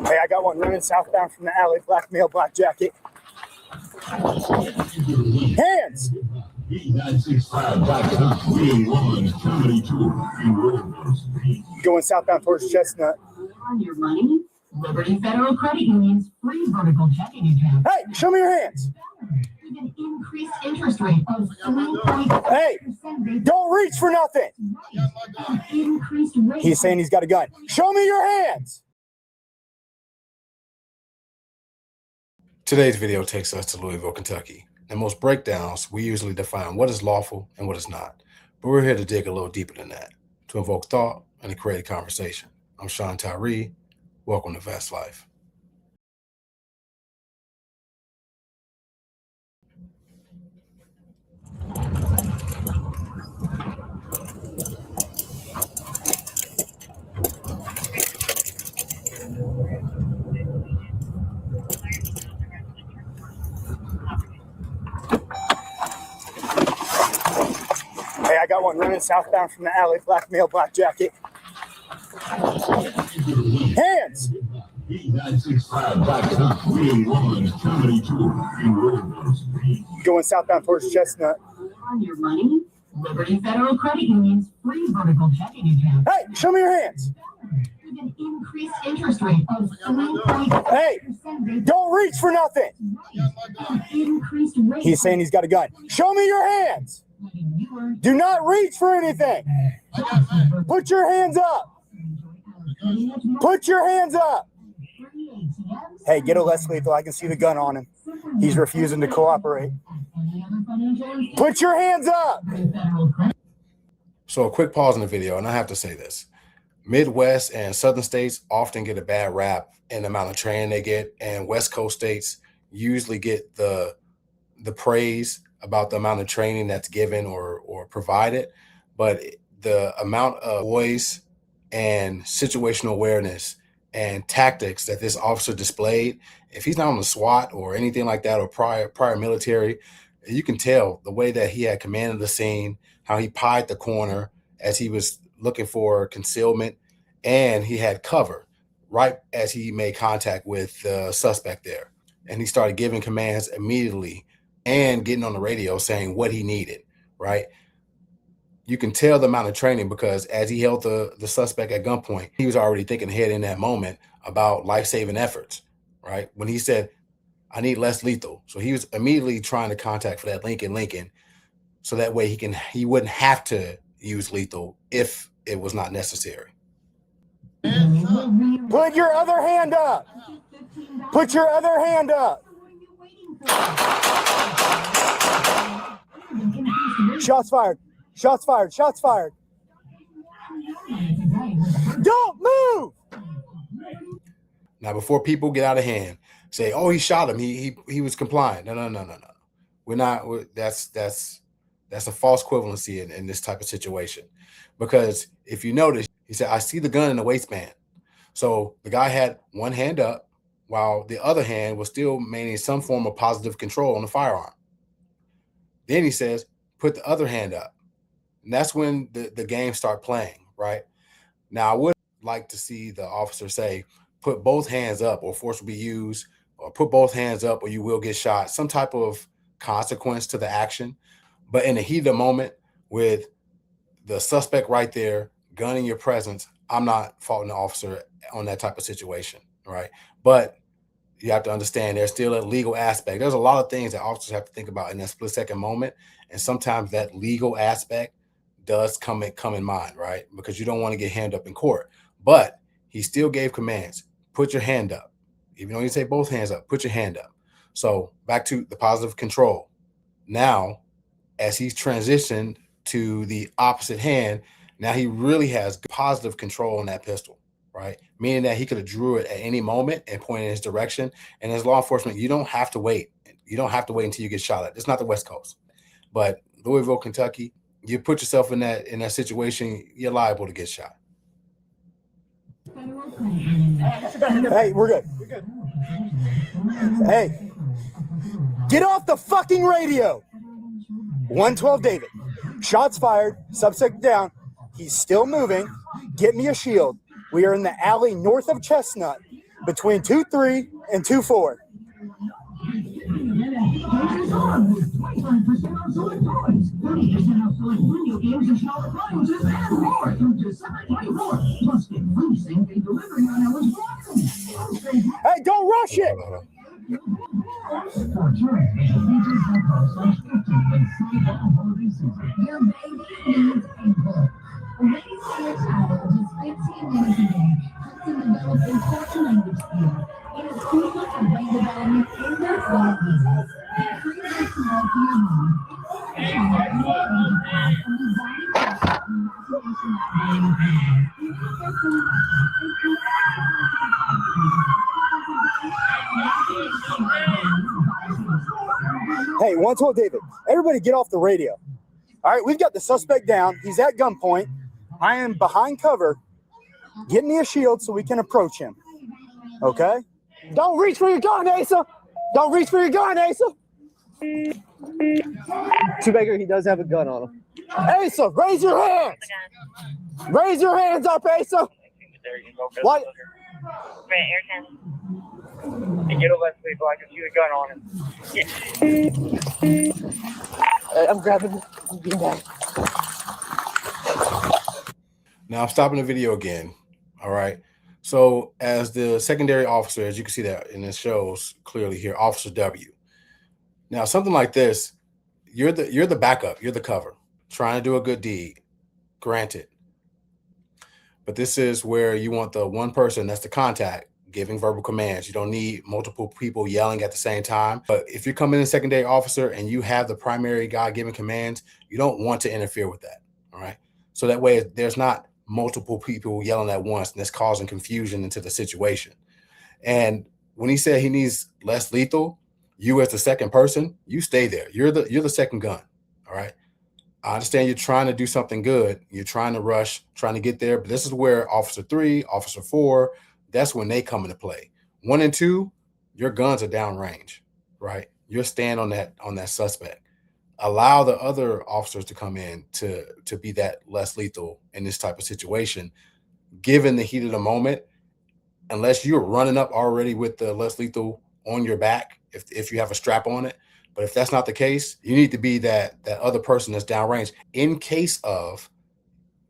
Hey, I got one running southbound from the alley, black male, black jacket. Hands! Going southbound towards Chestnut. On your money, Liberty Federal Credit Union's free vertical checking account. Hey, show me your hands. With an increased interest rate of 3.5%. Hey, don't reach for nothing. Increased rate. He's saying he's got a gun. Show me your hands. Today's video takes us to Louisville, Kentucky. In most breakdowns, we usually define what is lawful and what is not. But we're here to dig a little deeper than that, to invoke thought and to create a conversation. I'm Sean Tyree. Welcome to Fast Life. Hey, I got one running southbound from the alley, black male, black jacket. Hands! Going southbound towards Chestnut. On your money, Liberty Federal Credit Union's free vertical checking account. Hey, show me your hands. With an increased interest rate of 3.5%. Hey, don't reach for nothing. Increased rate. He's saying he's got a gun. Show me your hands. Do not reach for anything. Put your hands up. Put your hands up. Hey, get a less lethal. I can see the gun on him. He's refusing to cooperate. Put your hands up. So a quick pause in the video, and I have to say this. Midwest and Southern states often get a bad rap in the amount of training they get, and West Coast states usually get the praise about the amount of training that's given or provided. But the amount of voice and situational awareness and tactics that this officer displayed, if he's not on the SWAT or anything like that or prior military, you can tell the way that he had commanded the scene, how he pied the corner as he was looking for concealment, and he had cover right as he made contact with the suspect there. And he started giving commands immediately and getting on the radio saying what he needed, right? You can tell the amount of training because as he held the suspect at gunpoint, he was already thinking ahead in that moment about life-saving efforts, right? When he said, I need less lethal. So he was immediately trying to contact for that Lincoln, so that way he wouldn't have to use lethal if it was not necessary. Put your other hand up. Put your other hand up. Shots fired. Shots fired. Shots fired. Don't move. Now, before people get out of hand, say, "Oh, he shot him. He was compliant." No. We're not. That's a false equivalency in this type of situation, because if you notice, he said, "I see the gun in the waistband." So the guy had one hand up, while the other hand was still maintaining some form of positive control on the firearm. Then he says, "Put the other hand up." And that's when the games start playing, right? Now, I would like to see the officer say, put both hands up or force will be used, or put both hands up or you will get shot, some type of consequence to the action. But in the heat of the moment with the suspect right there, gun in your presence, I'm not faulting the officer on that type of situation, right? But you have to understand there's still a legal aspect. There's a lot of things that officers have to think about in that split-second moment. And sometimes that legal aspect does come in mind, right? Because you don't want to get hand up in court. But he still gave commands. Put your hand up. Even though you say both hands up, put your hand up. So back to the positive control. Now, as he's transitioned to the opposite hand, now he really has positive control on that pistol, right? Meaning that he could have drew it at any moment and pointed in his direction. And as law enforcement, you don't have to wait. You don't have to wait until you get shot at. It's not the West Coast. But Louisville, Kentucky, you put yourself in that situation, you're liable to get shot. Hey, we're good. Hey, get off the fucking radio. 112 David. Shots fired. Suspect down. He's still moving. Get me a shield. We are in the alley north of Chestnut. between 2-3 and 2-4. Hey, don't rush it. Hey, 112 David, everybody get off the radio. All right, we've got the suspect down. He's at gunpoint. I am behind cover. Get me a shield so we can approach him. Okay? Don't reach for your gun, Asa. Don't reach for your gun, Asa. Two-Baker, he does have a gun on him. Asa, raise your hands. Raise your hands up, Asa. What? And get a left people, I can see the gun on him. I'm grabbing the beanbag. Now I'm stopping the video again. All right. So as the secondary officer, as you can see that, and it shows clearly here, Officer W. Now something like this, you're the backup, you're the cover, trying to do a good deed. Granted. But this is where you want the one person that's the contact giving verbal commands. You don't need multiple people yelling at the same time. But if you're coming in secondary officer and you have the primary guy giving commands, you don't want to interfere with that. All right. So that way there's not multiple people yelling at once and that's causing confusion into the situation. And when he said he needs less lethal, you as the second person, you stay there. You're the second gun. All right. I understand you're trying to do something good. You're trying to rush, trying to get there. But this is where Officer 3, Officer 4, that's when they come into play. 1 and 2, your guns are downrange, right? You're staying on that suspect. Allow the other officers to come in to be that less lethal in this type of situation. Given the heat of the moment, unless you're running up already with the less lethal on your back, if you have a strap on it. But if that's not the case, you need to be that other person that's downrange. In case of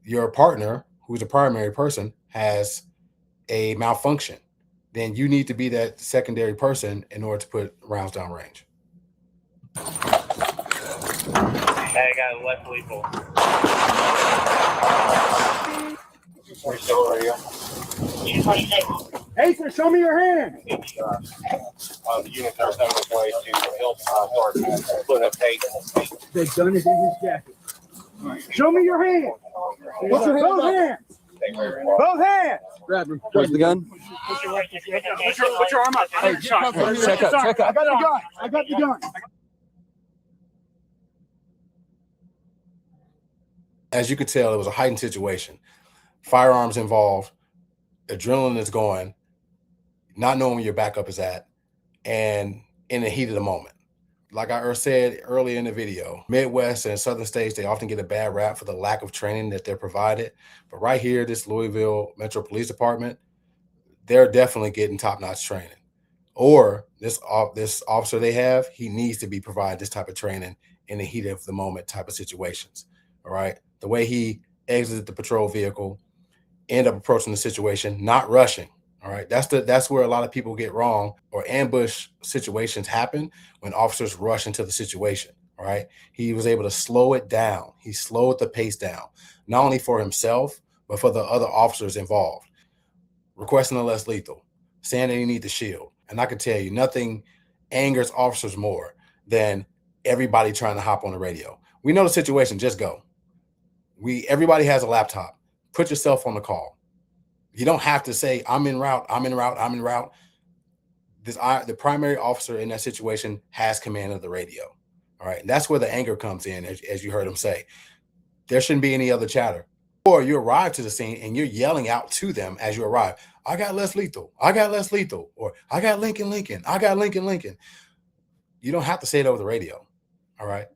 your partner, who's a primary person, has a malfunction, then you need to be that secondary person in order to put rounds downrange. Hey, I got less lethal. Asa, show me your hands. The units are on its way to help start putting up tape. The gun is in his jacket. Show me your hands. Both hands. Both hands. Grab him. Where's the gun? Put your arm up. Hey, check up. Check up. I got the gun. I got the gun. As you could tell, it was a heightened situation. Firearms involved, adrenaline is going, not knowing where your backup is at, and in the heat of the moment. Like I said earlier in the video, Midwest and Southern states, they often get a bad rap for the lack of training that they're provided. But right here, this Louisville Metro Police Department, they're definitely getting top-notch training. Or this officer they have, he needs to be provided this type of training in the heat of the moment type of situations. All right. The way he exited the patrol vehicle, end up approaching the situation, not rushing. All right. That's where a lot of people get wrong, or ambush situations happen when officers rush into the situation. All right. He was able to slow it down. He slowed the pace down, not only for himself, but for the other officers involved. Requesting a less lethal, saying that he needs the shield. And I can tell you, nothing angers officers more than everybody trying to hop on the radio. We know the situation, just go. Everybody has a laptop. Put yourself on the call. You don't have to say, I'm en route, I'm en route, I'm en route. The primary officer in that situation has command of the radio. All right. And that's where the anger comes in, as you heard him say. There shouldn't be any other chatter. Or you arrive to the scene and you're yelling out to them as you arrive, I got less lethal, I got less lethal, or I got Lincoln, I got Lincoln. You don't have to say it over the radio. All right.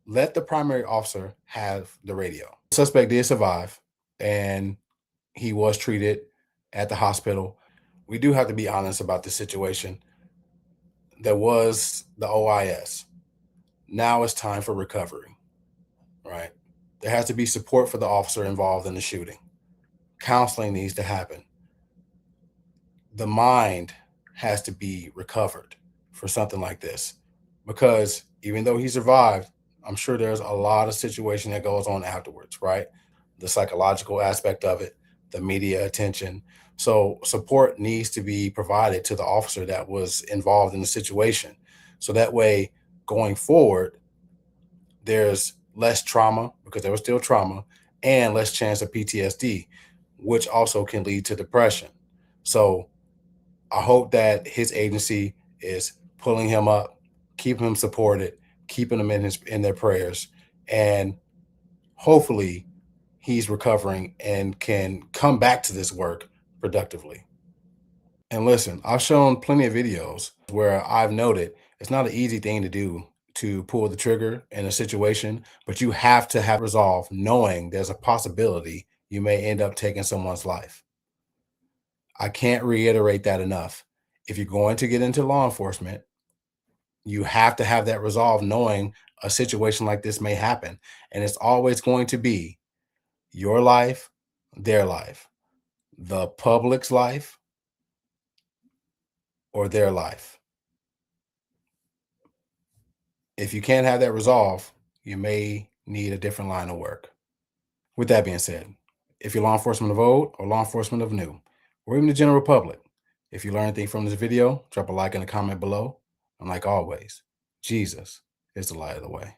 Let the primary officer have the radio. The suspect did survive, and he was treated at the hospital. we do have to be honest about the situation. There was the OIS. Now it's time for recovery, right? There has to be support for the officer involved in the shooting. Counseling needs to happen. The mind has to be recovered for something like this, because even though he survived, I'm sure there's a lot of situation that goes on afterwards, right? The psychological aspect of it, the media attention. So support needs to be provided to the officer that was involved in the situation. So that way, going forward, there's less trauma, because there was still trauma, and less chance of PTSD, which also can lead to depression. So I hope that his agency is pulling him up, keeping him supported, keeping him in their prayers, and hopefully he's recovering and can come back to this work productively. And listen, I've shown plenty of videos where I've noted it's not an easy thing to do to pull the trigger in a situation, but you have to have resolve, knowing there's a possibility you may end up taking someone's life. I can't reiterate that enough. If you're going to get into law enforcement, you have to have that resolve, knowing a situation like this may happen. And it's always going to be your life, their life, the public's life, or their life. If you can't have that resolve, you may need a different line of work. With that being said, if you're law enforcement of old or law enforcement of new, or even the general public, if you learn anything from this video, drop a like and a comment below. And like always, Jesus is the light of the way.